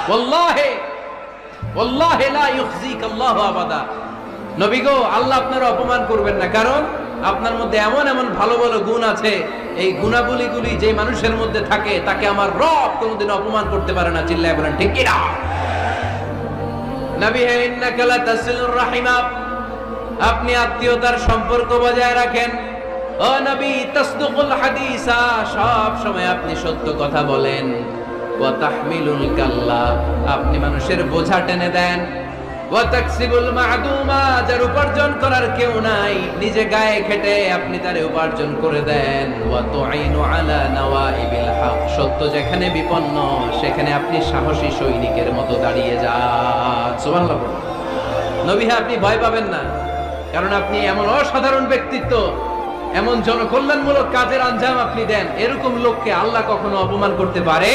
ওয়াল্লাহি ওয়াল্লাহি লা ইউখজিকাল্লাহু আবাদা। নবী গো, আল্লাহ আপনার অপমান করবেন না, কারণ আপনার মধ্যে এমন এমন ভালো ভালো গুণ আছে, এই গুণাবলীগুলি যে মানুষের মধ্যে থাকে তাকে আমার রব কোনোদিন অপমান করতে পারে না। চিল্লায় বলেন ঠিক কি না? নবী হে, ইন্নাকা লা তাসিলুর রাহিমা, আপনি আত্মীয়তার সম্পর্ক বজায় রাখেন। ও নবী, তাসদুকুল হাদিসা, সব সময় আপনি সত্য কথা বলেন। ওয়া তাহমিলুল কাল্লা, আপনি মানুষের বোঝা টেনে দেন। ওয়া তাকসিবুল মা'দুমা, যার উপার্জন করার কেউ নাই, নিজে গায়ে খেটে আপনি তারে উপার্জন করে দেন। ওয়া তুঈনু আলা নাওয়াইবিল হক, সত্য যেখানে বিপন্ন সেখানে আপনি সাহসী সৈনিকের মতো দাঁড়িয়ে যান। সুবহানাল্লাহ। নবী হে, আপনি ভয় পাবেন না, কারণ আপনি এমন অসাধারণ ব্যক্তিত্ব, এমন জনকল্যাণমূলক কাজের আঞ্জাম আপনি দেন, এরকম লোককে আল্লাহ কখনো অপমান করতে পারে